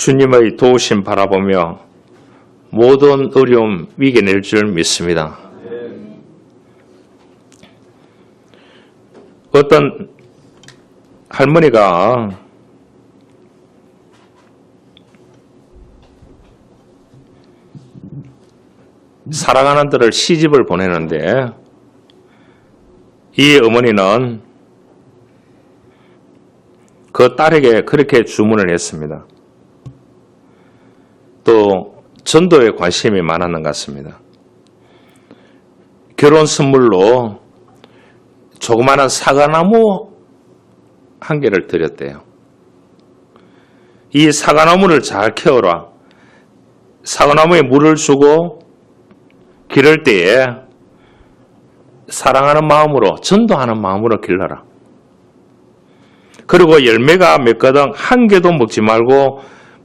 주님의 도우심 바라보며 모든 어려움 이겨낼 줄 믿습니다. 어떤 할머니가 사랑하는 들을 시집을 보내는데 이 어머니는 그 딸에게 그렇게 주문을 했습니다. 또 전도에 관심이 많았는 것 같습니다. 결혼 선물로 조그마한 사과나무 한 개를 드렸대요. 이 사과나무를 잘 키워라. 사과나무에 물을 주고 기를 때에 사랑하는 마음으로, 전도하는 마음으로 길러라. 그리고 열매가 맺거든 한 개도 먹지 말고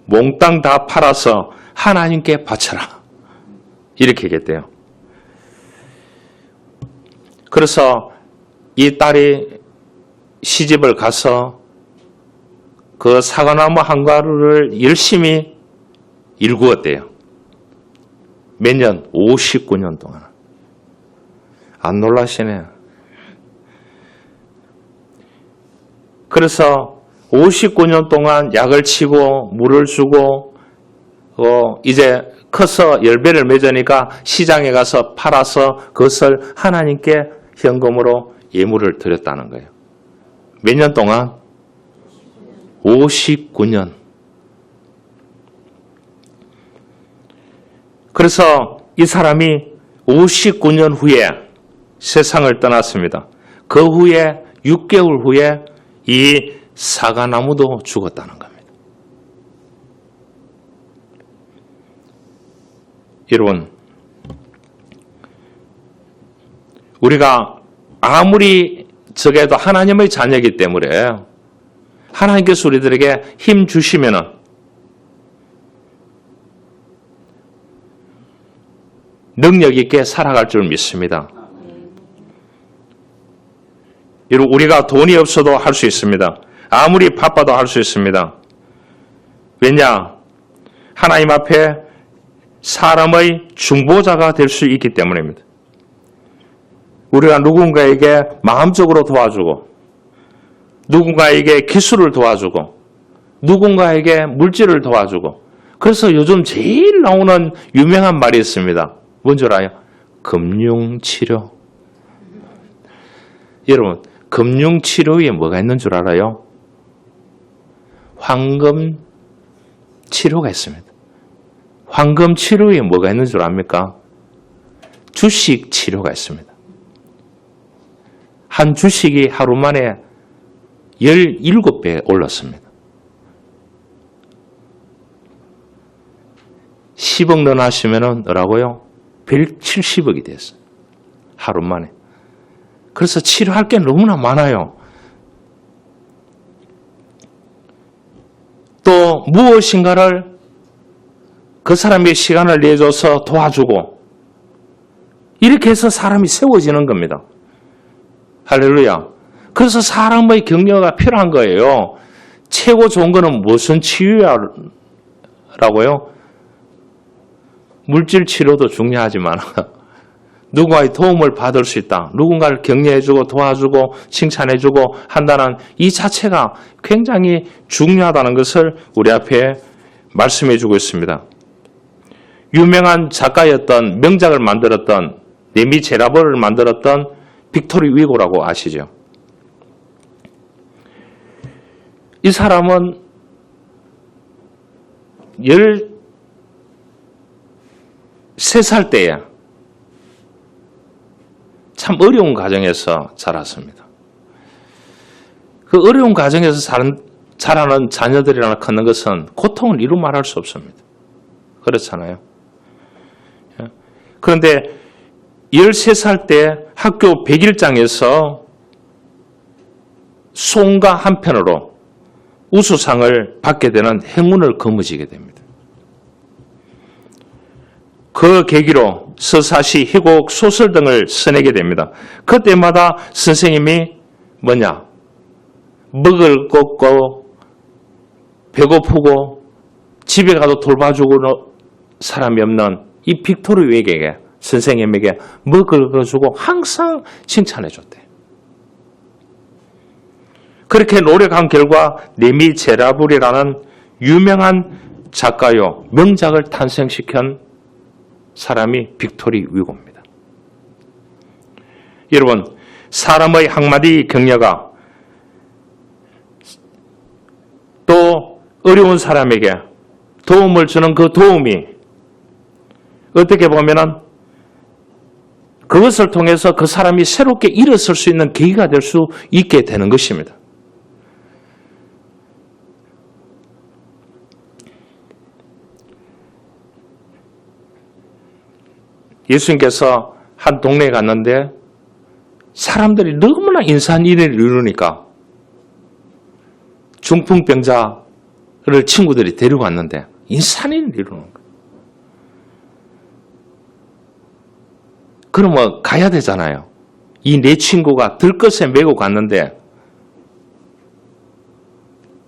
몽땅 다 팔아서 하나님께 바쳐라. 이렇게 얘기했대요. 그래서 이 딸이 시집을 가서 그 사과나무 한 가루를 열심히 일구었대요. 몇 년? 59년 동안. 안 놀라시네. 그래서 59년 동안 약을 치고 물을 주고 이제 커서 열매를 맺으니까 시장에 가서 팔아서 그것을 하나님께 현금으로 예물을 드렸다는 거예요. 몇 년 동안? 59년. 그래서 이 사람이 59년 후에 세상을 떠났습니다. 그 후에 6개월 후에 이 사과나무도 죽었다는 겁니다. 여러분, 우리가 아무리 적어도 하나님의 자녀이기 때문에 하나님께서 우리들에게 힘 주시면은 능력 있게 살아갈 줄 믿습니다. 여러분, 우리가 돈이 없어도 할 수 있습니다. 아무리 바빠도 할 수 있습니다. 왜냐? 하나님 앞에 사람의 중보자가 될 수 있기 때문입니다. 우리가 누군가에게 마음적으로 도와주고, 누군가에게 기술을 도와주고, 누군가에게 물질을 도와주고, 그래서 요즘 제일 나오는 유명한 말이 있습니다. 뭔 줄 알아요? 금융치료. 여러분, 금융치료에 뭐가 있는 줄 알아요? 황금치료가 있습니다. 황금치료에 뭐가 있는 줄 압니까? 주식치료가 있습니다. 한 주식이 하루 만에 17배 올랐습니다. 10억 원 하시면은 뭐라고요? 170억이 됐어요. 하루 만에. 그래서 치료할 게 너무나 많아요. 또 무엇인가를 그 사람의 시간을 내줘서 도와주고 이렇게 해서 사람이 세워지는 겁니다. 할렐루야. 그래서 사람의 격려가 필요한 거예요. 최고 좋은 거는 무슨 치유야라고요? 물질 치료도 중요하지만 누군가의 도움을 받을 수 있다. 누군가를 격려해주고 도와주고 칭찬해주고 한다는 이 자체가 굉장히 중요하다는 것을 우리 앞에 말씀해주고 있습니다. 유명한 작가였던 명작을 만들었던 레미제라블을 만들었던 빅토르 위고라고 아시죠? 이 사람은 13살 때에 참 어려운 가정에서 자랐습니다. 그 어려운 가정에서 자라는 자녀들이나 걷는 것은 고통을 이루 말할 수 없습니다. 그렇잖아요. 그런데 13살 때 학교 100일장에서 송가 한 편으로 우수상을 받게 되는 행운을 거머쥐게 됩니다. 그 계기로 서사시, 희곡, 소설 등을 써내게 됩니다. 그때마다 선생님이 먹을 거 없고 배고프고 집에 가도 돌봐주고 사람이 없는 이 빅토리에게 선생님에게 먹을 거 주고 항상 칭찬해 줬대. 그렇게 노력한 결과 레미제라블이라는 유명한 작가요 명작을 탄생시킨 사람이 빅토리 위고입니다. 여러분, 사람의 한마디 격려가 또 어려운 사람에게 도움을 주는 그 도움이 어떻게 보면은 그것을 통해서 그 사람이 새롭게 일어설 수 있는 계기가 될 수 있게 되는 것입니다. 예수님께서 한 동네에 갔는데 사람들이 너무나 인산인해를 이루니까 중풍병자를 친구들이 데리고 왔는데 인산인해를 이루는 거예요. 그러면 가야 되잖아요. 이 내 친구가 들것에 메고 갔는데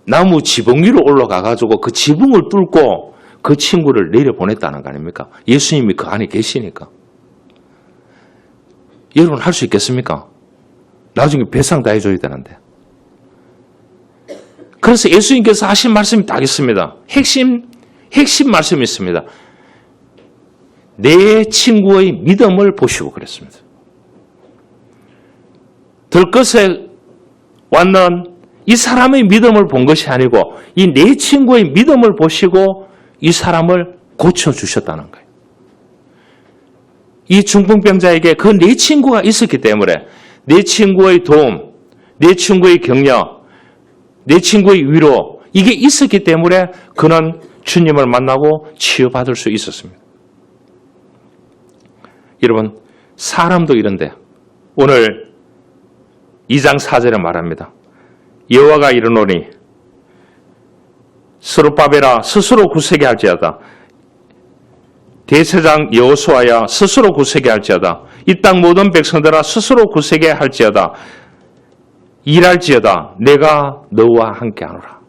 나무 지붕 위로 올라가가지고 그 지붕을 뚫고 그 친구를 내려보냈다는 거 아닙니까? 예수님이 그 안에 계시니까. 여러분 할 수 있겠습니까? 나중에 배상 다 해줘야 되는데. 그래서 예수님께서 하신 말씀이 딱 있습니다. 핵심 말씀이 있습니다. 내 친구의 믿음을 보시고 그랬습니다. 들것에 왔는 이 사람의 믿음을 본 것이 아니고 이 내 친구의 믿음을 보시고 이 사람을 고쳐주셨다는 거예요. 이 중풍병자에게 그 내 친구가 있었기 때문에 내 친구의 도움, 내 친구의 격려, 내 친구의 위로 이게 있었기 때문에 그는 주님을 만나고 치유받을 수 있었습니다. 여러분, 사람도 이런데 오늘 2장 4절에 말합니다. 여호와가 이르노니 스룹바벨아 스스로 굳세게 할지어다. 대제사장 여호수아야 스스로 굳세게 할지어다. 이 땅 모든 백성들아 스스로 굳세게 할지어다. 일할지어다. 내가 너와 함께하노라.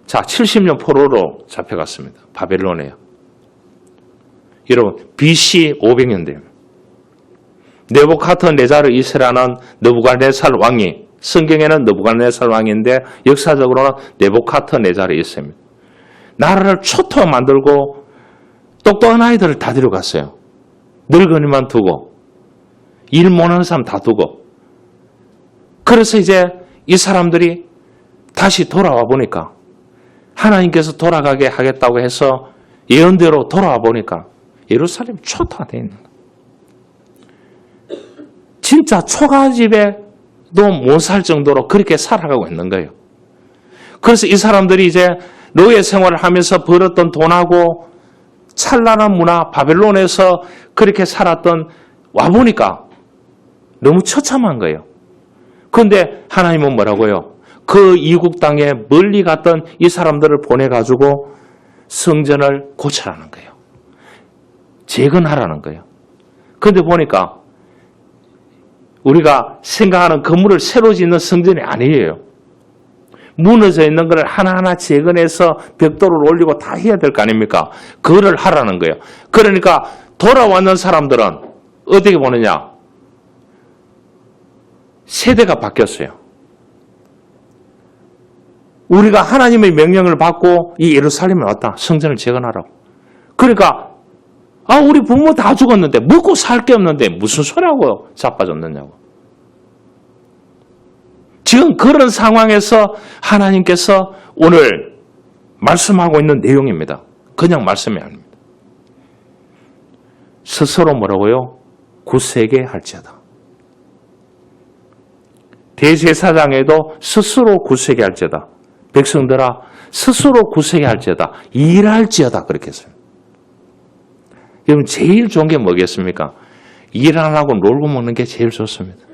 자, 70년 포로로 잡혀갔습니다. 바벨론에요. 여러분, BC 500년대입니다. 느부갓네살 이스라는 느부갓네살 왕이, 성경에는 느부갓네살 왕인데 역사적으로는 느부갓네살이 있습니다. 나라를 초토 만들고 똑똑한 아이들을 다 데려갔어요. 늙은이만 두고 일 못하는 사람 다 두고. 그래서 이제 이 사람들이 다시 돌아와 보니까 하나님께서 돌아가게 하겠다고 해서 예언대로 돌아와 보니까 예루살렘이 초토화되어 있는 거예요. 진짜 초가집에도 못 살 정도로 그렇게 살아가고 있는 거예요. 그래서 이 사람들이 이제 노예 생활을 하면서 벌었던 돈하고 찬란한 문화, 바벨론에서 그렇게 살았던 와보니까 너무 처참한 거예요. 그런데 하나님은 뭐라고요? 그 이국 땅에 멀리 갔던 이 사람들을 보내가지고 성전을 고쳐라는 거예요. 재건하라는 거예요. 그런데 보니까 우리가 생각하는 건물을 새로 짓는 성전이 아니에요. 무너져 있는 걸 하나하나 재건해서 벽돌을 올리고 다 해야 될 거 아닙니까? 그거를 하라는 거예요. 그러니까 돌아왔는 사람들은 어떻게 보느냐? 세대가 바뀌었어요. 우리가 하나님의 명령을 받고 이 예루살렘에 왔다. 성전을 재건하라고. 그러니까 우리 부모 다 죽었는데 먹고 살 게 없는데 무슨 소리하고 자빠졌느냐고. 지금 그런 상황에서 하나님께서 오늘 말씀하고 있는 내용입니다. 그냥 말씀이 아닙니다. 스스로 뭐라고요? 굳세게 할지어다. 대제사장에도 스스로 굳세게 할지어다. 백성들아 스스로 굳세게 할지어다. 일할지어다. 그렇게 했어요. 여러분 제일 좋은 게 뭐겠습니까? 일 안 하고 놀고 먹는 게 제일 좋습니다.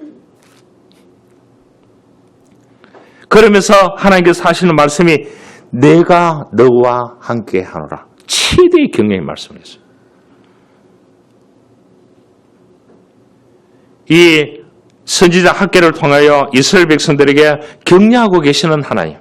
그러면서 하나님께서 하시는 말씀이 내가 너와 함께 하노라. 최대의 격려의 말씀이었어요. 이 선지자 학개를 통하여 이스라엘 백성들에게 격려하고 계시는 하나님.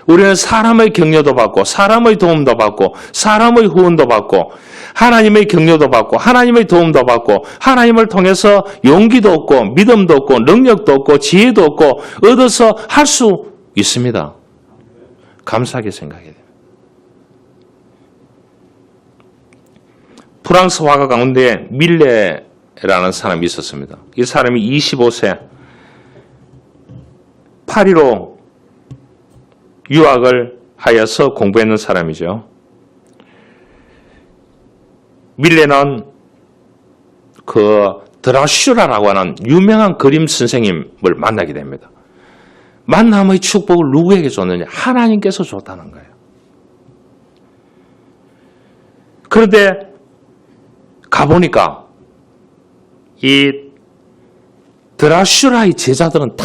우리는 사람의 격려도 받고 사람의 도움도 받고 사람의 후원도 받고 하나님의 격려도 받고 하나님의 도움도 받고 하나님을 통해서 용기도 얻고 믿음도 얻고 능력도 얻고 지혜도 얻고 얻어서 할 수 있습니다. 감사하게 생각해야 돼요. 프랑스 화가 가운데 밀레라는 사람이 있었습니다. 이 사람이 25세 파리로 유학을 하여서 공부했는 사람이죠. 밀레는 그 드라슈라라고 하는 유명한 그림 선생님을 만나게 됩니다. 만남의 축복을 누구에게 줬느냐? 하나님께서 줬다는 거예요. 그런데 가보니까 이 드라슈라의 제자들은 다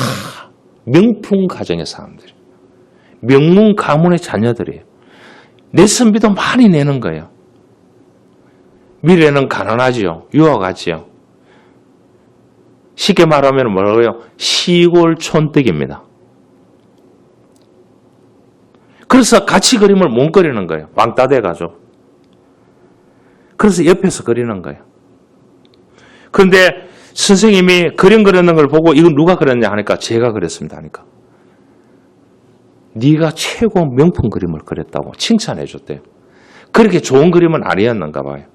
명품 가정의 사람들이에요. 명문 가문의 자녀들이에요. 내선비도 많이 내는 거예요. 미래는 가난하지요. 유학하지요. 쉽게 말하면 뭐라고요? 시골 촌뜨기입니다. 그래서 같이 그림을 못 그리는 거예요. 왕따 돼가지고. 그래서 옆에서 그리는 거예요. 그런데 선생님이 그림 그리는 걸 보고 이건 누가 그렸냐 하니까 제가 그렸습니다 하니까 네가 최고 명품 그림을 그렸다고 칭찬해 줬대요. 그렇게 좋은 그림은 아니었는가 봐요.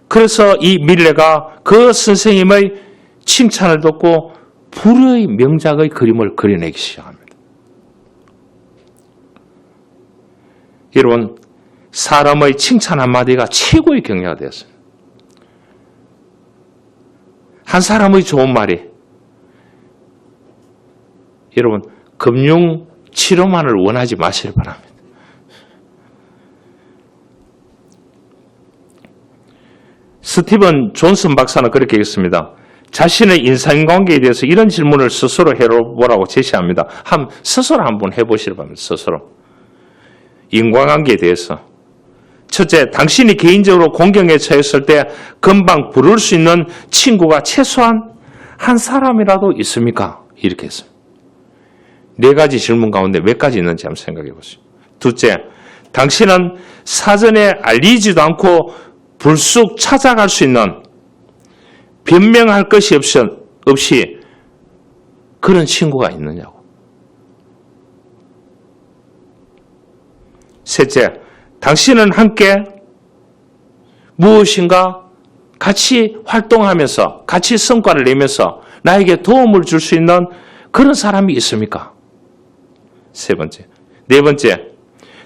그래서 이 밀레가 그 선생님의 칭찬을 듣고 불의 명작의 그림을 그려내기 시작합니다. 여러분, 사람의 칭찬 한마디가 최고의 격려가 되었어요. 한 사람의 좋은 말이 여러분 금융 치료만을 원하지 마시길 바랍니다. 스티븐 존슨 박사는 그렇게 했습니다. 자신의 인간관계에 대해서 이런 질문을 스스로 해보라고 제시합니다. 스스로 한번 해보시길 바랍니다. 스스로. 인간관계에 대해서. 첫째, 당신이 개인적으로 공경에 처했을 때 금방 부를 수 있는 친구가 최소한 한 사람이라도 있습니까? 이렇게 했어요. 4가지 질문 가운데 몇 가지 있는지 한번 생각해 보세요. 둘째, 당신은 사전에 알리지도 않고 불쑥 찾아갈 수 있는 변명할 것이 없이 그런 친구가 있느냐고. 셋째, 당신은 함께 무엇인가 같이 활동하면서 같이 성과를 내면서 나에게 도움을 줄 수 있는 그런 사람이 있습니까? 세 번째. 네 번째,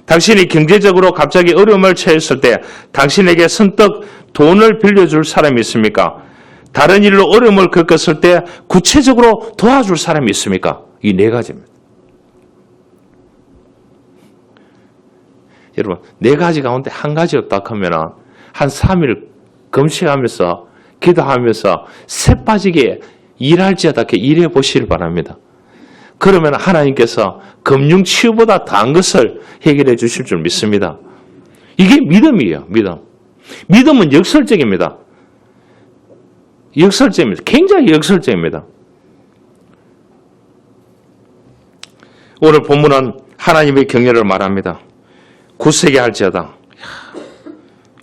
당신이 경제적으로 갑자기 어려움을 처했을 때 당신에게 선뜻 돈을 빌려줄 사람이 있습니까? 다른 일로 어려움을 겪었을 때 구체적으로 도와줄 사람이 있습니까? 이 4가지입니다. 여러분, 4가지 가운데 한 가지 없다 하면 한 3일 금식하면서 기도하면서 새 빠지게 일할지어다 이렇게 일해 보시길 바랍니다. 그러면 하나님께서 금융 치유보다 더한 것을 해결해 주실 줄 믿습니다. 이게 믿음이에요. 믿음은 역설적입니다. 굉장히 역설적입니다. 오늘 본문은 하나님의 격려를 말합니다. 굳세게 할지어다.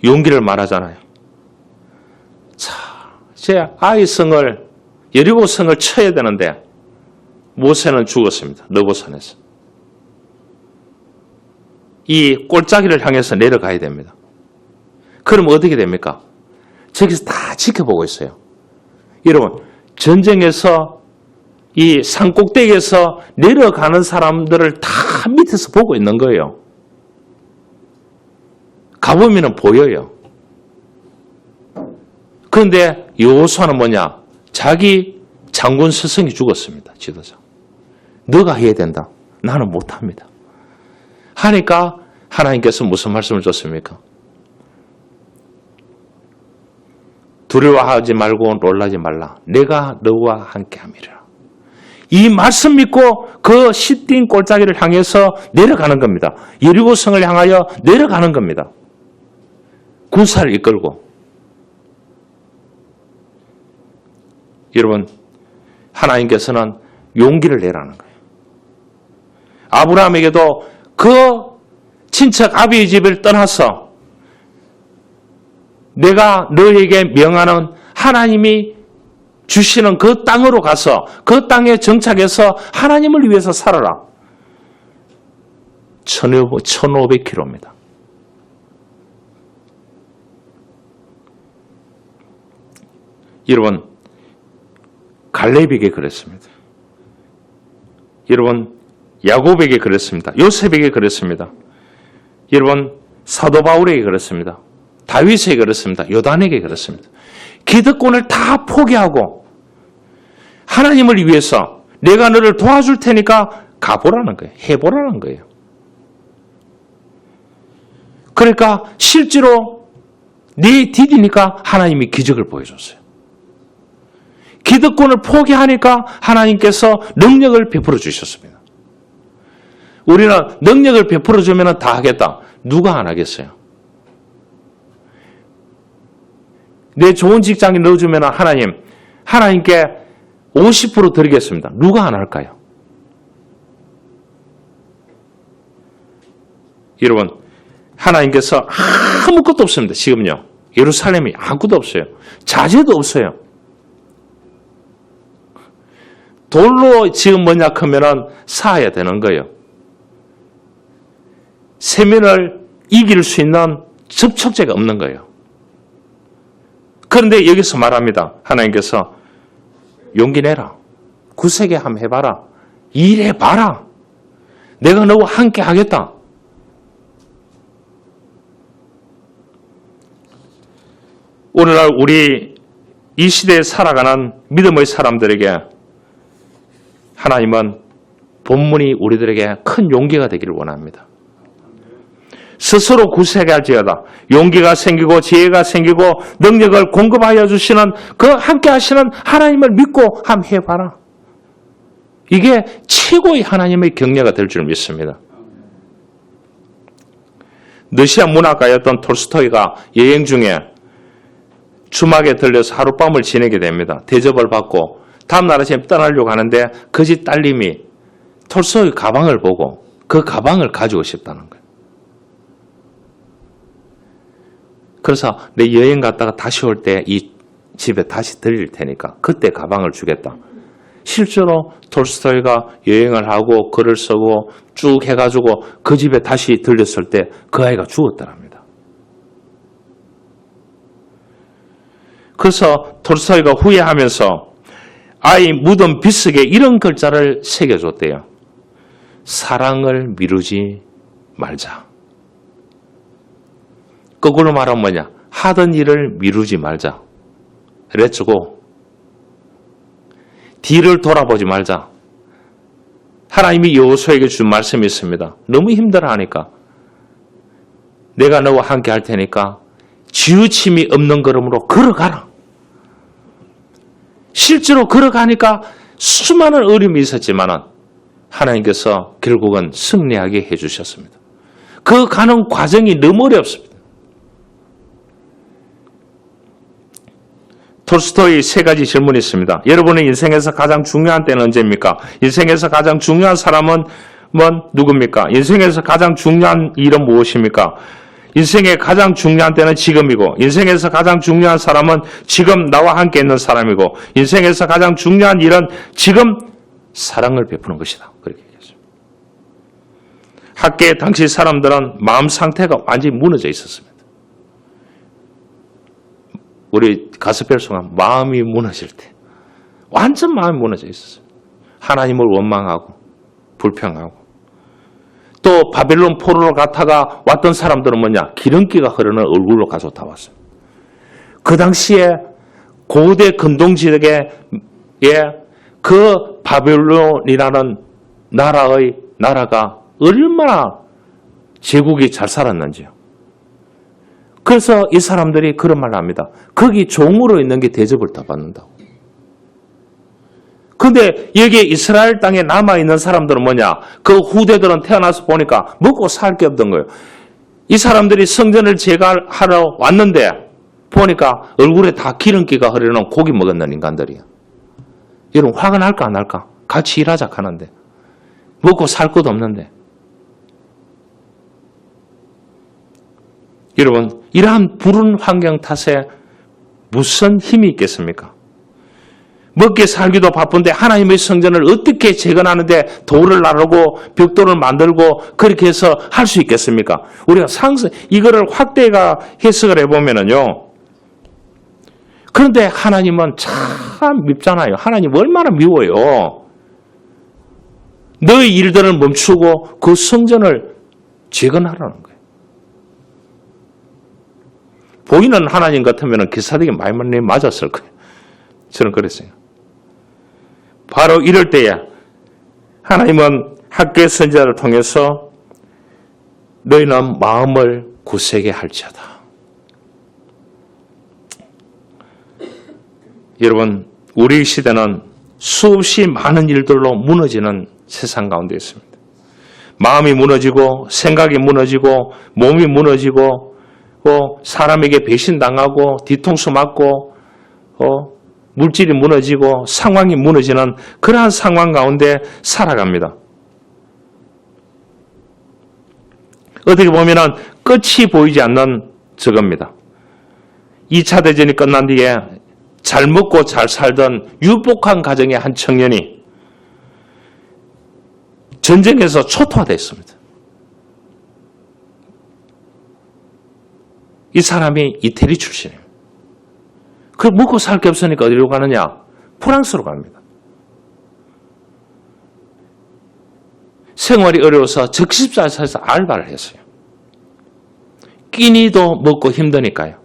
용기를 말하잖아요. 자, 이제 아이성을 여리고성을 쳐야 되는데 모세는 죽었습니다. 너고산에서. 이 골짜기를 향해서 내려가야 됩니다. 그럼 어떻게 됩니까? 저기서 다 지켜보고 있어요. 여러분, 전쟁에서 이 산꼭대기에서 내려가는 사람들을 다 밑에서 보고 있는 거예요. 가보면 보여요. 그런데 여호수아는 뭐냐? 자기 장군 스승이 죽었습니다. 지도자. 너가 해야 된다. 나는 못합니다. 하니까 하나님께서 무슨 말씀을 줬습니까? 두려워하지 말고 놀라지 말라. 내가 너와 함께 함이라. 이 말씀 믿고 그 시딘 골짜기를 향해서 내려가는 겁니다. 여리고성을 향하여 내려가는 겁니다. 군사를 이끌고. 여러분, 하나님께서는 용기를 내라는 거예요. 아브라함에게도 그 친척 아비의 집을 떠나서 내가 너에게 명하는 하나님이 주시는 그 땅으로 가서 그 땅에 정착해서 하나님을 위해서 살아라. 1500km입니다. 여러분, 갈렙에게 그랬습니다. 여러분, 야곱에게 그랬습니다. 요셉에게 그랬습니다. 여러분, 사도 바울에게 그랬습니다. 다윗에게 그랬습니다. 요단에게 그랬습니다. 기득권을 다 포기하고 하나님을 위해서 내가 너를 도와줄 테니까 가보라는 거예요. 해보라는 거예요. 그러니까 실제로 네 디디니까 하나님이 기적을 보여줬어요. 기득권을 포기하니까 하나님께서 능력을 베풀어 주셨습니다. 우리는 능력을 베풀어 주면 다 하겠다. 누가 안 하겠어요? 내 좋은 직장에 넣어주면 하나님께 50% 드리겠습니다. 누가 안 할까요? 여러분, 하나님께서 아무것도 없습니다. 지금요. 예루살렘이 아무것도 없어요. 자재도 없어요. 돌로 지금 뭐냐 하면은 쌓아야 되는 거예요. 세면을 이길 수 있는 접촉제가 없는 거예요. 그런데 여기서 말합니다. 하나님께서 용기 내라. 구세게 한번 해봐라. 일해봐라. 내가 너와 함께 하겠다. 오늘날 우리 이 시대에 살아가는 믿음의 사람들에게 하나님은 본문이 우리들에게 큰 용기가 되기를 원합니다. 스스로 구세게 할지어다. 용기가 생기고 지혜가 생기고 능력을 공급하여 주시는 그 함께 하시는 하나님을 믿고 한번 해봐라. 이게 최고의 하나님의 격려가 될 줄 믿습니다. 러시아 문학가였던 톨스토이가 여행 중에 주막에 들려서 하룻밤을 지내게 됩니다. 대접을 받고 다음날 아침에 떠나려고 하는데 그 집 딸님이 톨스토이 가방을 보고 그 가방을 가지고 싶다는 거예요. 그래서 내 여행 갔다가 다시 올 때 이 집에 다시 들릴 테니까 그때 가방을 주겠다. 실제로 톨스토이가 여행을 하고 글을 쓰고 쭉 해가지고 그 집에 다시 들렸을 때 그 아이가 죽었더랍니다. 그래서 톨스토이가 후회하면서 아이 무덤 비석에 이런 글자를 새겨줬대요. 사랑을 미루지 말자. 거꾸로 말하면 뭐냐? 하던 일을 미루지 말자. 그랬고 뒤를 돌아보지 말자. 하나님이 여호수아에게 준 말씀이 있습니다. 너무 힘들어하니까 내가 너와 함께 할 테니까 지우침이 없는 걸음으로 걸어가라. 실제로 걸어가니까 수많은 어려움이 있었지만 하나님께서 결국은 승리하게 해주셨습니다. 그 가는 과정이 너무 어렵습니다. 톨스토이 세 가지 질문이 있습니다. 여러분의 인생에서 가장 중요한 때는 언제입니까? 인생에서 가장 중요한 사람은 누굽니까? 인생에서 가장 중요한 일은 무엇입니까? 인생의 가장 중요한 때는 지금이고, 인생에서 가장 중요한 사람은 지금 나와 함께 있는 사람이고, 인생에서 가장 중요한 일은 지금 사랑을 베푸는 것이다. 그렇게 얘기했습니다. 학계 당시 사람들은 마음 상태가 완전히 무너져 있었습니다. 우리 가스펠송은 마음이 무너질 때 완전 마음이 무너져 있었어요. 하나님을 원망하고 불평하고 또 바벨론 포로로 갔다가 왔던 사람들은 뭐냐? 기름기가 흐르는 얼굴로 가서 다 왔어요. 그 당시에 고대 근동지역에 그 바벨론이라는 나라가 얼마나 제국이 잘 살았는지요. 그래서 이 사람들이 그런 말을 합니다. 거기 종으로 있는 게 대접을 다 받는다고. 근데 여기 이스라엘 땅에 남아있는 사람들은 뭐냐? 그 후대들은 태어나서 보니까 먹고 살 게 없던 거예요. 이 사람들이 성전을 재건하러 왔는데 보니까 얼굴에 다 기름기가 흐르는 고기 먹었는 인간들이야. 여러분 화가 날까 안 날까? 같이 일하자 하는데 먹고 살 것도 없는데. 여러분, 이러한 불운 환경 탓에 무슨 힘이 있겠습니까? 먹게 살기도 바쁜데 하나님의 성전을 어떻게 재건하는데 돌을 나르고 벽돌을 만들고 그렇게 해서 할 수 있겠습니까? 우리가 이거를 확대가 해석을 해보면은요. 그런데 하나님은 참 밉잖아요. 하나님 얼마나 미워요. 너의 일들을 멈추고 그 성전을 재건하라는 거예요. 보이는 하나님 같으면 기사되게 많이 맞았을 거예요. 저는 그랬어요. 바로 이럴 때에 하나님은 학교의 선지자를 통해서 너희는 마음을 굳세게 할지어다. 여러분, 우리 시대는 수없이 많은 일들로 무너지는 세상 가운데 있습니다. 마음이 무너지고 생각이 무너지고 몸이 무너지고 사람에게 배신당하고 뒤통수 맞고 물질이 무너지고 상황이 무너지는 그러한 상황 가운데 살아갑니다. 어떻게 보면 끝이 보이지 않는 저겁니다. 2차 대전이 끝난 뒤에 잘 먹고 잘 살던 유복한 가정의 한 청년이 전쟁에서 초토화됐습니다. 이 사람이 이태리 출신이에요. 그 먹고 살 게 없으니까 어디로 가느냐? 프랑스로 갑니다. 생활이 어려워서 적십자에서 알바를 했어요. 끼니도 먹고 힘드니까요.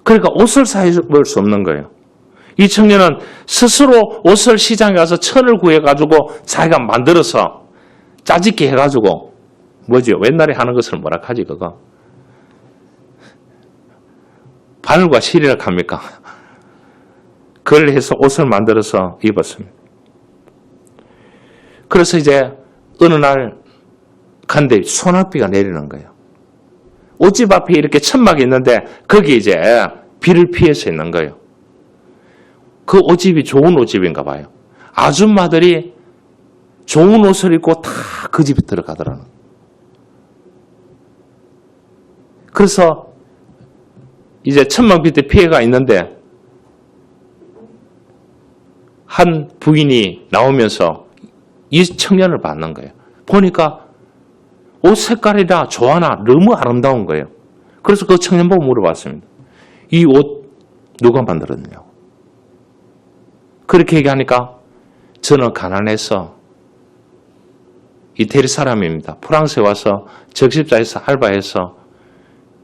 그러니까 옷을 사입을 수 없는 거예요. 이 청년은 스스로 옷을 시장에 가서 천을 구해가지고 자기가 만들어서 짜집기 해가지고 뭐죠? 옛날에 하는 것을 뭐라 하지 그거? 바늘과 실이라 합니까? 그걸 해서 옷을 만들어서 입었습니다. 그래서 이제 어느 날 간데 소낙비가 내리는 거예요. 옷집 앞에 이렇게 천막이 있는데 거기 이제 비를 피해서 있는 거예요. 그 옷집이 좋은 옷집인가 봐요. 아줌마들이 좋은 옷을 입고 다 그 집에 들어가더라는 거예요. 그래서 이제 천막 밑에 피해가 있는데 한 부인이 나오면서 이 청년을 받는 거예요. 보니까 옷 색깔이나 조화나 너무 아름다운 거예요. 그래서 그 청년 보고 물어봤습니다. 이 옷 누가 만들었냐고. 그렇게 얘기하니까 저는 가난해서 이태리 사람입니다. 프랑스에 와서 적십자에서 알바해서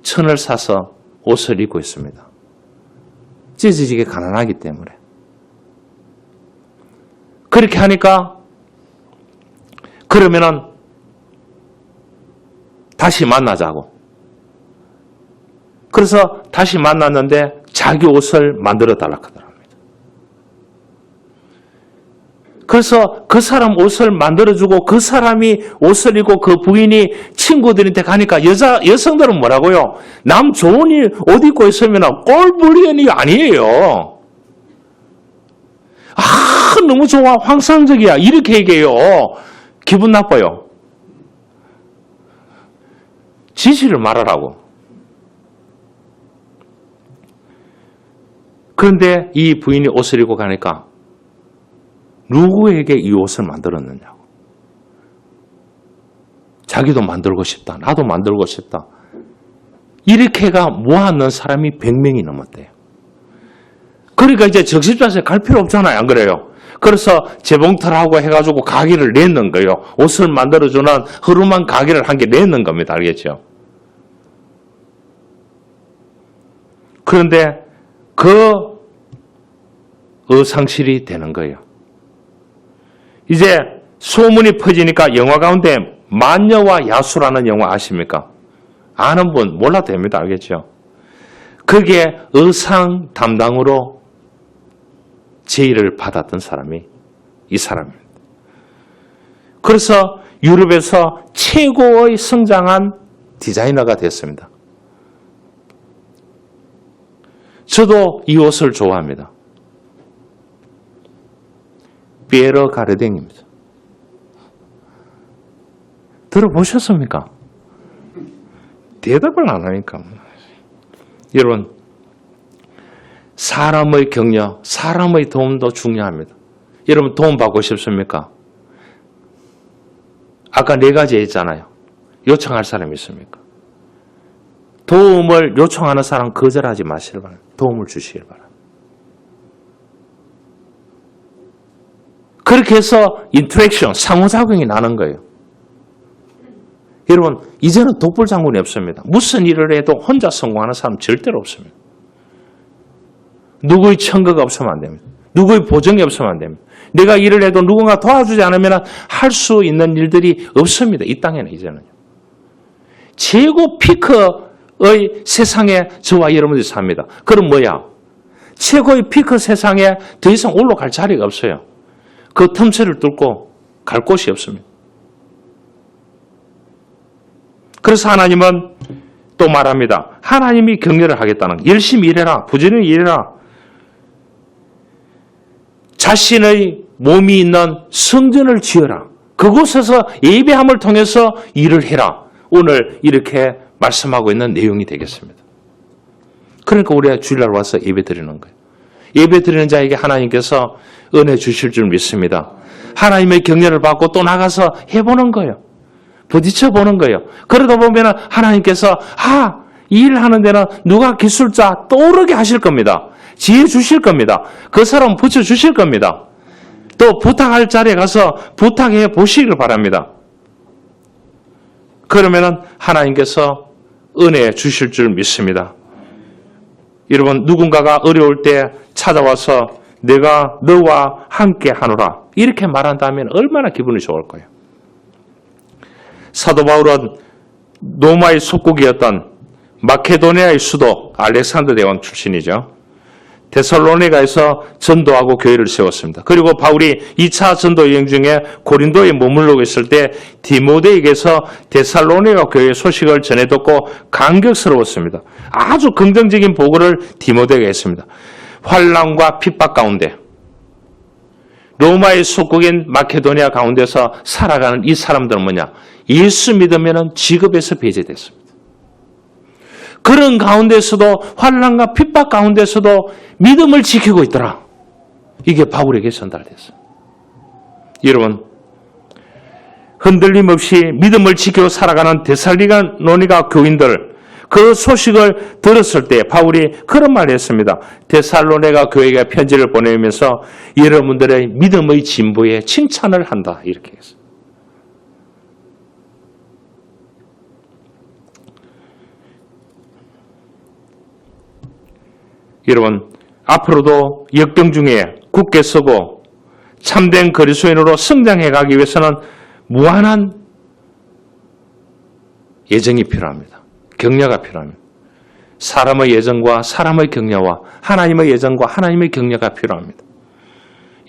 천을 사서 옷을 입고 있습니다. 찢어지게 가난하기 때문에. 그렇게 하니까 그러면은 다시 만나자고. 그래서 다시 만났는데 자기 옷을 만들어 달라고 하더랍니다. 그래서 그 사람 옷을 만들어주고 그 사람이 옷을 입고 그 부인이 친구들한테 가니까 여성들은 뭐라고요? 남 좋은 옷 입고 있으면 꼴불리언이 아니에요. 아, 너무 좋아. 환상적이야. 이렇게 얘기해요. 기분 나빠요. 진실을 말하라고. 그런데 이 부인이 옷을 입고 가니까 누구에게 이 옷을 만들었느냐고. 자기도 만들고 싶다. 나도 만들고 싶다. 이렇게가 모아놓은 사람이 100명이 넘었대요. 그러니까 이제 적십자에 갈 필요 없잖아요. 안 그래요? 그래서 재봉틀하고 해가지고 가게를 냈는 거예요. 옷을 만들어주는 허름한 가게를 한 개 냈는 겁니다. 알겠죠? 그런데 그 의상실이 되는 거예요. 이제 소문이 퍼지니까 영화 가운데 만녀와 야수라는 영화 아십니까? 아는 분 몰라도 됩니다. 알겠죠? 그게 의상 담당으로 제의를 받았던 사람이 이 사람입니다. 그래서 유럽에서 최고의 성장한 디자이너가 됐습니다. 저도 이 옷을 좋아합니다. 피에로 가르댕입니다. 들어보셨습니까? 대답을 안 하니까. 여러분, 사람의 격려, 사람의 도움도 중요합니다. 여러분, 도움 받고 싶습니까? 아까 4가지 했잖아요. 요청할 사람이 있습니까? 도움을 요청하는 사람 거절하지 마시길 바랍니다. 도움을 주시길 바랍니다. 그렇게 해서 인터랙션, 상호작용이 나는 거예요. 여러분, 이제는 독불장군이 없습니다. 무슨 일을 해도 혼자 성공하는 사람 절대로 없습니다. 누구의 청구가 없으면 안 됩니다. 누구의 보증이 없으면 안 됩니다. 내가 일을 해도 누군가 도와주지 않으면 할 수 있는 일들이 없습니다. 이 땅에는 이제는. 최고 피크의 세상에 저와 여러분들이 삽니다. 그럼 뭐야? 최고의 피크 세상에 더 이상 올라갈 자리가 없어요. 그 틈새를 뚫고 갈 곳이 없습니다. 그래서 하나님은 또 말합니다. 하나님이 격려를 하겠다는 거. 열심히 일해라. 부지런히 일해라. 자신의 몸이 있는 성전을 지어라. 그곳에서 예배함을 통해서 일을 해라. 오늘 이렇게 말씀하고 있는 내용이 되겠습니다. 그러니까 우리가 주일날 와서 예배 드리는 거예요. 예배 드리는 자에게 하나님께서 은혜 주실 줄 믿습니다. 하나님의 격려를 받고 또 나가서 해보는 거예요. 부딪혀보는 거예요. 그러다 보면 하나님께서 이 일 하는 데는 누가 기술자 떠오르게 하실 겁니다. 지혜 주실 겁니다. 그 사람 붙여주실 겁니다. 또 부탁할 자리에 가서 부탁해 보시길 바랍니다. 그러면 하나님께서 은혜 주실 줄 믿습니다. 여러분, 누군가가 어려울 때 찾아와서 내가 너와 함께 하노라 이렇게 말한다면 얼마나 기분이 좋을 거예요. 사도 바울은 로마의 속국이었던 마케도니아의 수도 알렉산더 대왕 출신이죠. 데살로니가에서 전도하고 교회를 세웠습니다. 그리고 바울이 2차 전도 여행 중에 고린도에 머물러 있을 때 디모데에게서 데살로니가 교회 소식을 전해 듣고 감격스러웠습니다. 아주 긍정적인 보고를 디모데에게 했습니다. 환난과 핍박 가운데 로마의 속국인 마케도니아 가운데서 살아가는 이 사람들은 뭐냐? 예수 믿으면 직업에서 배제됐습니다. 그런 가운데서도 환난과 핍박 가운데서도 믿음을 지키고 있더라. 이게 바울에게 전달됐어요. 여러분, 흔들림 없이 믿음을 지키고 살아가는 데살로니가 교인들, 그 소식을 들었을 때 바울이 그런 말을 했습니다. 데살로니가 교회가 편지를 보내면서 여러분들의 믿음의 진보에 칭찬을 한다. 이렇게 했어요. 여러분, 앞으로도 역경 중에 굳게 서고 참된 그리스도인으로 성장해 가기 위해서는 무한한 예정이 필요합니다. 격려가 필요합니다. 사람의 예정과 사람의 격려와 하나님의 예정과 하나님의 격려가 필요합니다.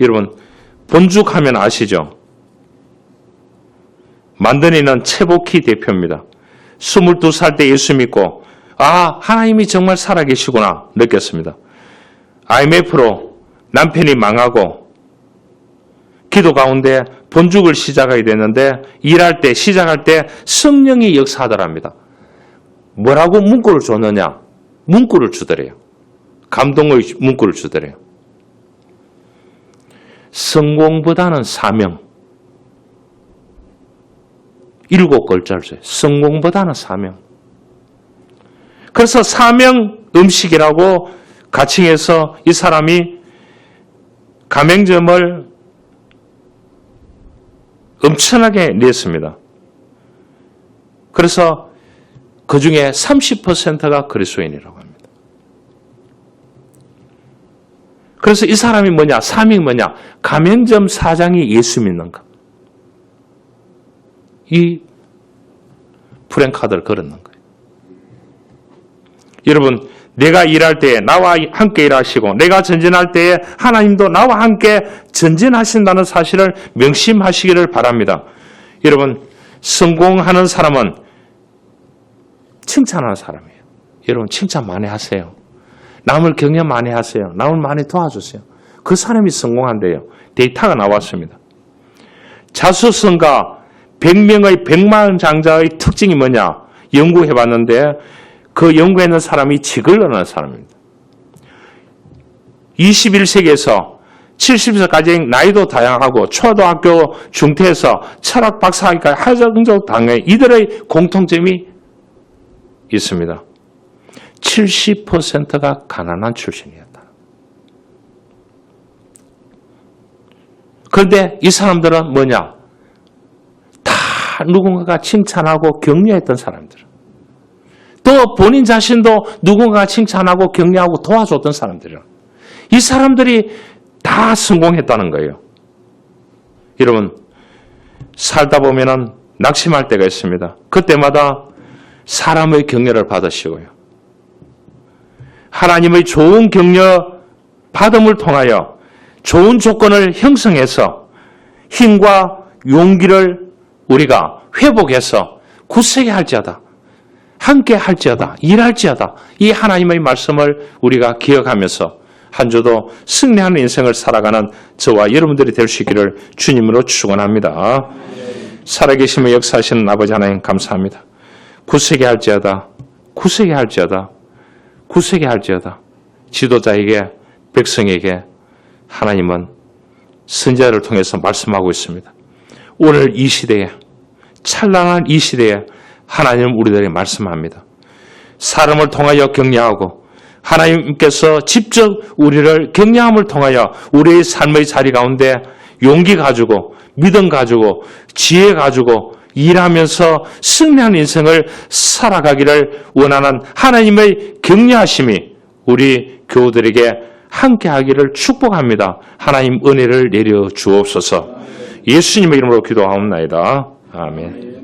여러분, 본죽하면 아시죠? 만드니는 최복희 대표입니다. 22살 때 예수 믿고 하나님이 정말 살아계시구나 느꼈습니다. IMF로 남편이 망하고 기도 가운데 본죽을 시작하게 됐는데 시작할 때 성령이 역사하더랍니다. 뭐라고 문구를 줬느냐? 문구를 주더래요. 감동의 문구를 주더래요. 성공보다는 사명. 7글자를 줘요. 성공보다는 사명. 그래서 사명 음식이라고 가칭해서 이 사람이 가맹점을 엄청나게 냈습니다. 그래서 그 중에 30%가 그리스도인이라고 합니다. 그래서 이 사람이 뭐냐? 사명이 뭐냐? 가맹점 사장이 예수 믿는 것. 이 프랭카드를 걸었는 거예요. 여러분, 내가 일할 때에 나와 함께 일하시고 내가 전진할 때에 하나님도 나와 함께 전진하신다는 사실을 명심하시기를 바랍니다. 여러분, 성공하는 사람은 칭찬하는 사람이에요. 여러분, 칭찬 많이 하세요. 남을 격려 많이 하세요. 남을 많이 도와주세요. 그 사람이 성공한대요. 데이터가 나왔습니다. 자수성가 100명의 백만장자의 특징이 뭐냐? 연구해봤는데 그 연구했는 사람이 지글러라는 사람입니다. 21세기에서 70세까지 나이도 다양하고 초등학교 중퇴에서 철학 박사학위까지 하정적 당의 이들의 공통점이 있습니다. 70%가 가난한 출신이었다. 그런데 이 사람들은 뭐냐? 다 누군가가 칭찬하고 격려했던 사람들. 또 본인 자신도 누군가가 칭찬하고 격려하고 도와줬던 사람들이에요. 이 사람들이 다 성공했다는 거예요. 여러분, 살다 보면은 낙심할 때가 있습니다. 그때마다 사람의 격려를 받으시고요. 하나님의 좋은 격려 받음을 통하여 좋은 조건을 형성해서 힘과 용기를 우리가 회복해서 굳세게 할지어다. 함께 할지어다. 일할지어다. 이 하나님의 말씀을 우리가 기억하면서 한 주도 승리하는 인생을 살아가는 저와 여러분들이 될 수 있기를 주님으로 축원합니다. 살아계시며 역사하시는 아버지 하나님 감사합니다. 굳세게 할지어다. 굳세게 할지어다. 굳세게 할지어다. 지도자에게 백성에게 하나님은 선지자를 통해서 말씀하고 있습니다. 오늘 이 시대에 찬란한 이 시대에 하나님은 우리들에게 말씀합니다. 사람을 통하여 격려하고 하나님께서 직접 우리를 격려함을 통하여 우리의 삶의 자리 가운데 용기 가지고 믿음 가지고 지혜 가지고 일하면서 승리하는 인생을 살아가기를 원하는 하나님의 격려하심이 우리 교우들에게 함께하기를 축복합니다. 하나님 은혜를 내려 주옵소서. 예수님의 이름으로 기도하옵나이다. 아멘.